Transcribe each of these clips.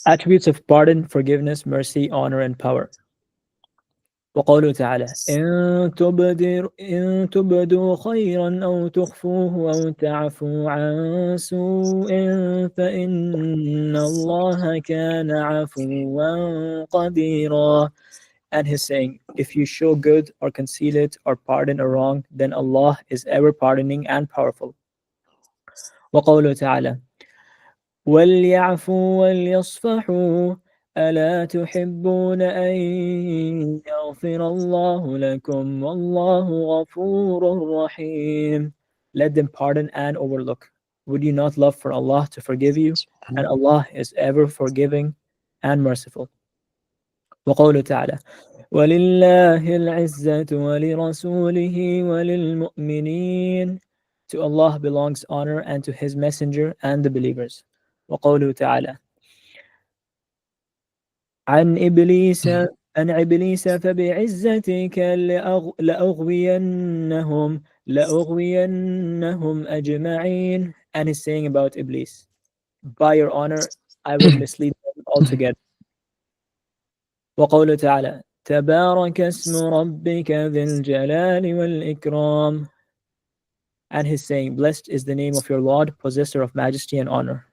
Attributes of pardon, forgiveness, mercy, honor, and power. وقوله تعالى إن تبدوا خيرا أو تخفوه أو تعفوا عن سوء فإن الله كان عفوا قديرا. And he's saying, if you show good or conceal it or pardon a wrong, then Allah is ever pardoning and powerful. وقوله تعالى وليعفوا وليصفحوا ألا تحبون أن يغفر الله لكم والله غفور رحيم. Let them pardon and overlook. Would you not love for Allah to forgive you? And Allah is ever forgiving and merciful. وقوله تعالى ولله العزة ولرسوله وللمؤمنين. To Allah belongs honor and to His Messenger and the believers. وقوله تعالى عن إبليس فبعزتك لأغوينهم أجمعين. And he's saying about Iblis, by your honor I will mislead them altogether. وقوله تعالى تبارك اسم ربك ذي الجلال والإكرام. And he's saying, blessed is the name of your Lord, possessor of majesty and honor.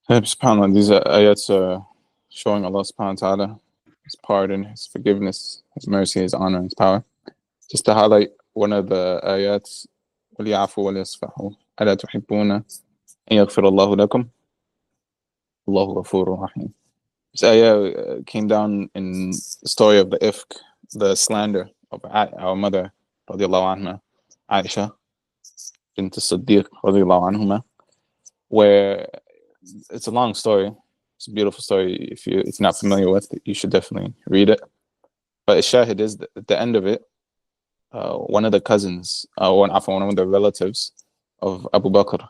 SubhanAllah, these ayats are showing Allah subhanahu wa ta'ala, His pardon, His forgiveness, His mercy, His honor, His power. Just to highlight one of the ayats, وَلْيَعْفُوا وَلْيَصْفَحُوا أَلَا تُحِبُّونَ أَن يَغْفِرَ اللَّهُ لَكُمْ وَاللَّهُ غَفُورٌ رَحِيمٌ. This ayah came down in the story of the ifk, the slander of our mother, radiallahu anha, Aisha bint Siddiq, radiallahu anhuma, where it's a long story. It's a beautiful story. If you're not familiar with it, you should definitely read it. But shahid is that at the end of it, one of the cousins, one of the relatives of Abu Bakr,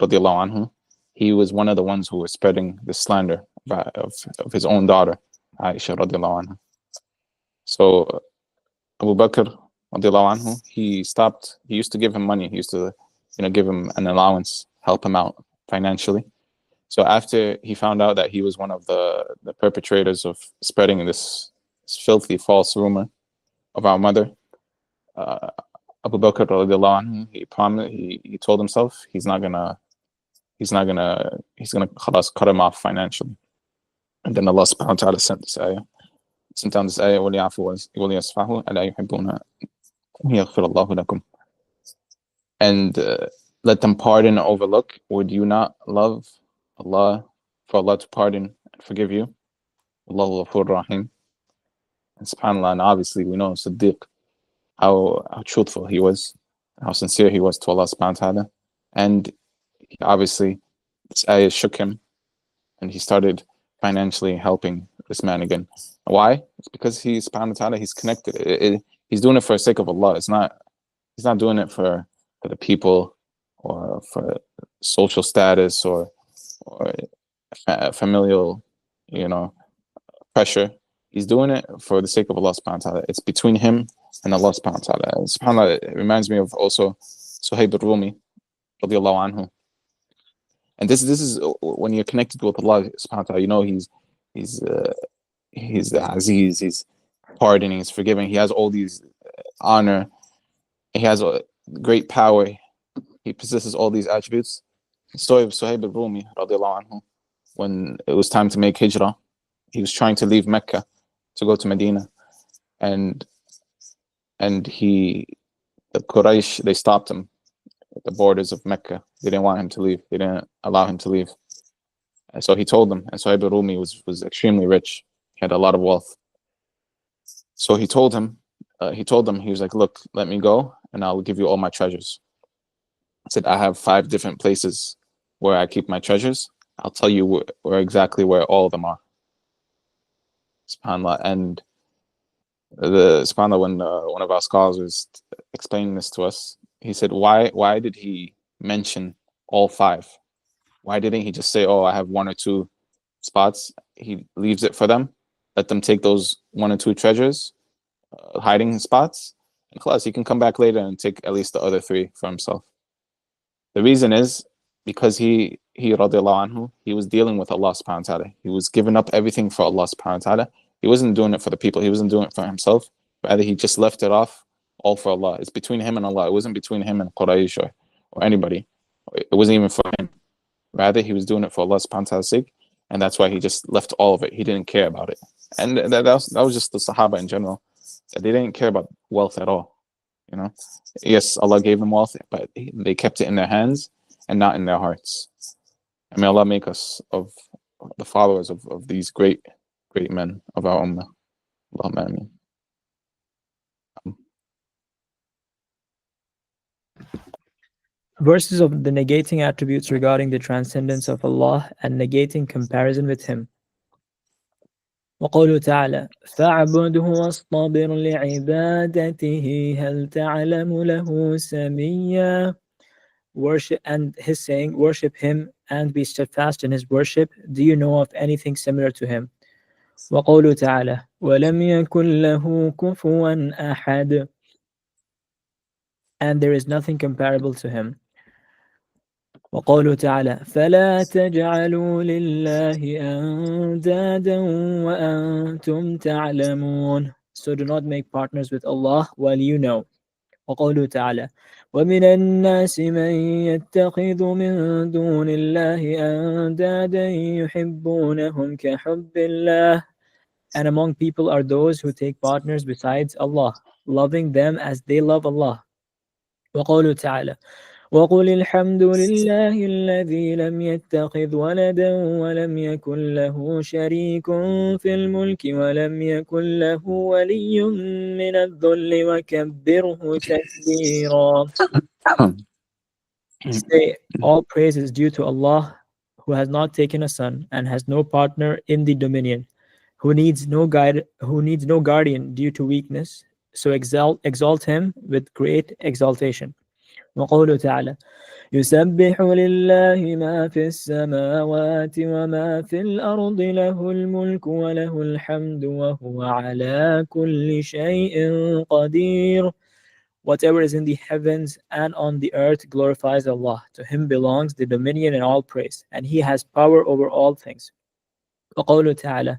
radiallahu anhu, he was one of the ones who was spreading the slander of his own daughter, Aisha, radiallahu anha. So Abu Bakr, radiallahu anhu, he used to give him money. He used to, give him an allowance, help him out financially. So after he found out that he was one of the perpetrators of spreading this filthy false rumor of our mother, Abu Bakr radiallahu anhu, he told himself he's gonna cut him off financially. And then Allah subhanahu wa ta'ala sent down this ayah وَلْيَعْفُوا وَلْيَصْفَحُوا أَلَا يُحِبُّونَ أَن يَغْفِرَ اللَّهُ لَكُمْ. And let them pardon and overlook. Would you not love Allah, for Allah to pardon and forgive you? Allahu Ghafur Rahim. And subhanAllah, and obviously we know Siddiq, how truthful he was, how sincere he was to Allah subhanahu wa ta'ala. And obviously this ayah shook him and he started financially helping this man again. Why? It's because he's subhanahu wa ta'ala, he's connected. He's doing it for the sake of Allah. He's not doing it for the people or for social status or familial, pressure. He's doing it for the sake of Allah subhanahu wa ta'ala. It's between him and Allah subhanahu wa ta'ala. SubhanAllah, it reminds me of also Suhaib ar-Rumi, radiallahu anhu. And this is when you're connected with Allah subhanahu wa ta'ala, he's the Azeez, he's pardoning, he's forgiving, he has all these honor, he has great power, he possesses all these attributes. The story of Suhaib ar-Rumi, radiallahu anhu, when it was time to make hijrah, he was trying to leave Mecca to go to Medina, and the Quraysh, they stopped him at the borders of Mecca. They didn't want him to leave. They didn't allow him to leave. And so he told them, and Suhaib ar-Rumi was extremely rich. He had a lot of wealth. So he told them, he was like, look, let me go and I'll give you all my treasures. He said, I have 5 different places where I keep my treasures. I'll tell you exactly where all of them are. SubhanAllah. And SubhanAllah, when one of our scholars was explaining this to us, he said, why did he mention all 5? Why didn't he just say, oh, I have 1 or 2 spots? He leaves it for them. Let them take those 1 or 2 treasures, hiding spots, and class, he can come back later and take at least the other 3 for himself. The reason is because he radiallahu anhu, he was dealing with Allah subhanahu wa ta'ala. He was giving up everything for Allah subhanahu wa ta'ala. He wasn't doing it for the people. He wasn't doing it for himself. Rather, he just left it off all for Allah. It's between him and Allah. It wasn't between him and Quraysh or anybody. It wasn't even for him. Rather, he was doing it for Allah subhanahu wa ta'ala's sake. And that's why he just left all of it. He didn't care about it. And that was just the Sahaba in general. That they didn't care about wealth at all. You know, yes, Allah gave them wealth, but they kept it in their hands and not in their hearts. And may Allah make us of the followers of these great men of our ummah. Allahumma ameen. Verses of the negating attributes regarding the transcendence of Allah and negating comparison with Him. وقوله تعالى فاعبده واصطبر لعبادته هل تعلم له سميا. Worship, and His saying, worship Him and be steadfast in His worship. Do you know of anything similar to Him? وقوله تعالى ولم يكن له كفوا أحد. And there is nothing comparable to Him. وقوله تعالى فلا تجعلوا لله أندادا وأنتم تعلمون. So do not make partners with Allah while you know. وقوله تعالى ومن الناس من يتخذ من دون الله أندادا يحبونهم كحب الله. And among people are those who take partners besides Allah, loving them as they love Allah. وقوله تعالى وقل الحمد لله الذي لم يتخذ ولدا ولم يكن له شريك في الملك ولم يكن له ولي من الذل وكبره تكبيرا. Say, all praise is due to Allah, who has not taken a son and has no partner in the dominion, who needs no guardian due to weakness. So exalt him with great exaltation. وقوله تعالى يسبح لله ما في السماوات وما في الأرض له الملك وله الحمد وهو على كل شيء قدير. Whatever is in the heavens and on the earth glorifies Allah. To Him belongs the dominion and all praise, and He has power over all things. وقوله تعالى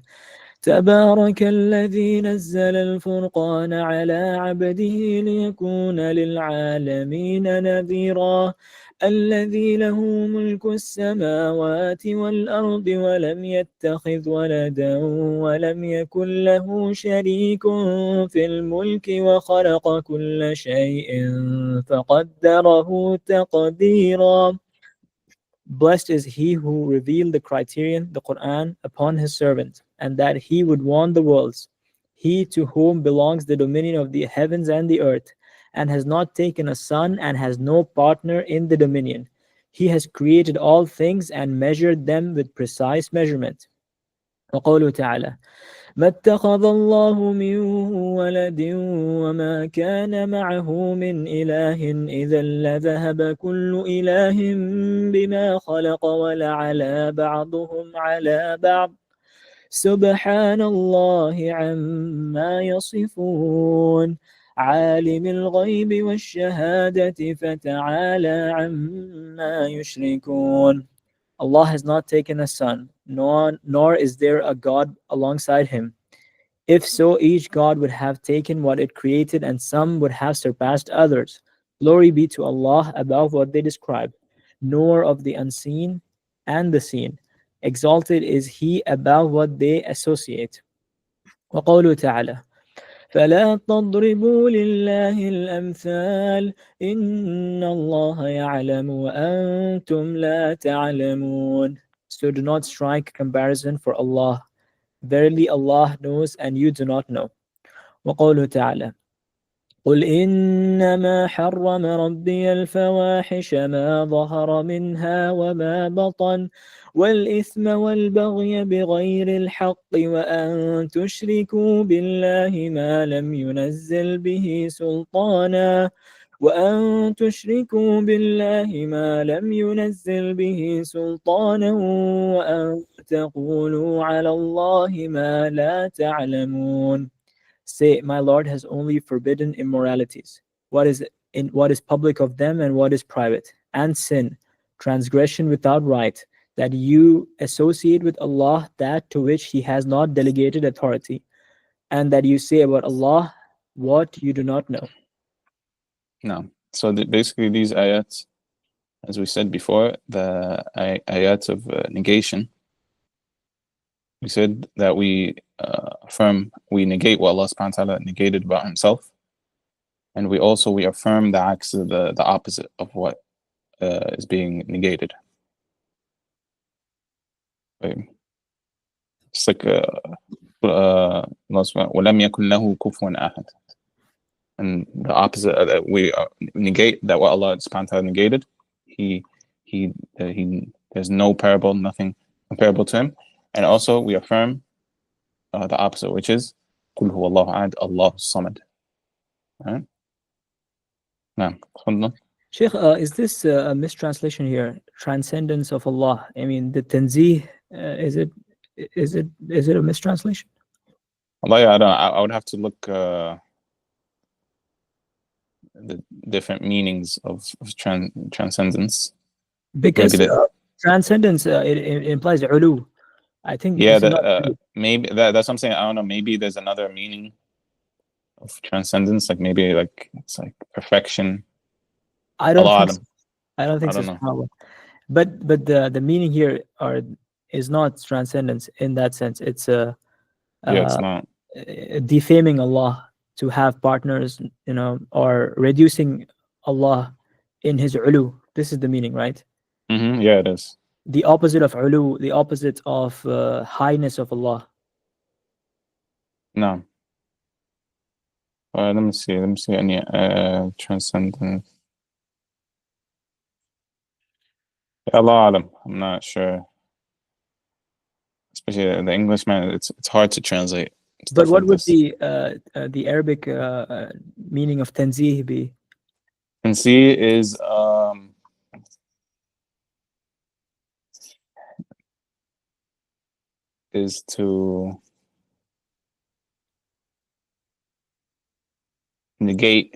تبارك الذي نزل الفرقان على عبده ليكون للعالمين نذيرا الذي له ملك السماوات والأرض ولم يتخذ ولدا ولم يكن له شريك في الملك وخلق كل شيء فقدره تقديرا. Blessed is he who revealed the criterion, the Qur'an, upon his servant, and that he would warn the worlds. He to whom belongs the dominion of the heavens and the earth, and has not taken a son and has no partner in the dominion. He has created all things and measured them with precise measurement. وقوله تعالى ما اتخذ الله من ولد وما كان معه من إله إذا لذهب كل إله بما خلق ولعلى بعضهم على بعض سبحان الله عما يصفون عالم الغيب والشهادة فتعالى عما يشركون. Allah has not taken a son, nor is there a God alongside Him. If so, each God would have taken what it created, and some would have surpassed others. Glory be to Allah above what they describe, nor of the unseen and the seen. Exalted is He above what they associate. وقوله تعالى فلا تضربوا لله الأمثال إن الله يعلم وأنتم لا تعلمون. So do not strike comparison for Allah. Verily Allah knows and you do not know. وقوله تعالى قل إنما حرم ربي الفواحش ما ظهر منها وما بطن والإثم والبغي بغير الحق وأن تشركوا بالله ما لم ينزل به سلطانا وأن تشركوا بالله ما لم ينزل به سلطانا وأن تقولوا على الله ما لا تعلمون. Say, my Lord has only forbidden immoralities, what is public of them and what is private, and sin, transgression without right, that you associate with Allah that to which He has not delegated authority, and that you say about Allah what you do not know. No. So basically these ayats, as we said before, the ayats of negation, we said that we affirm, we negate what Allah subhanahu wa ta'ala negated about Himself, and we affirm the acts of the opposite of what is being negated. Right. It's like وَلَمْ يَكُنْ لَهُ كُفُوًا أَحَدٌ. And the opposite, we negate that what Allah subhanahu wa ta'ala negated. He there's no parable, nothing comparable to Him. And also we affirm the opposite, which is قُلْ هُوَ اللَّهُ أَحَدٌ اللَّهُ الصَّمَدُ. Right? نعم. تفضل. Sheikh, is this a mistranslation here? Transcendence of Allah. I mean, the Tanzih, is it a mistranslation? Allah, I would have to look the different meanings of transcendence. Because transcendence it implies ulu. I think maybe that's what I'm saying. I don't know. Maybe there's another meaning of transcendence, like maybe like it's like perfection. I don't think so. I don't think I so. don't know. But the meaning here is not transcendence in that sense. It's it's not defaming Allah to have partners, or reducing Allah in His ulu. This is the meaning, right? Yeah, it is. The opposite of ulu, the opposite of highness of Allah. No. Let me see any transcendence. Allah alam. I'm not sure. Especially the English, man, it's hard to translate. But what would the Arabic meaning of tanzih be? Tanzih is to negate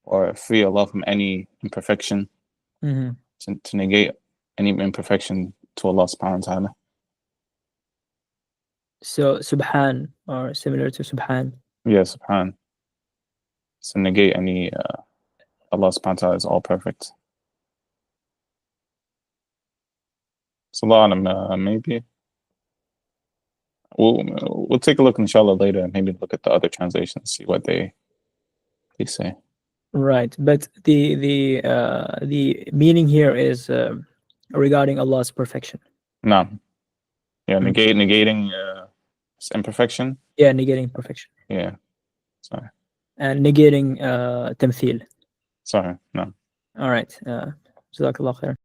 or free Allah from any imperfection. To negate any imperfection to Allah subhanahu wa ta'ala. So subhan, or similar to subhan. Yeah, subhan. So negate any Allah subhanahu wa ta'ala is all perfect. So maybe we'll take a look inshallah later and maybe look at the other translations, see what they say. Right, but the meaning here is regarding Allah's perfection. No. Yeah, negating imperfection. Yeah, negating perfection. Yeah. Sorry. And negating tamthil. Sorry, no. All right. Jazakallah khair.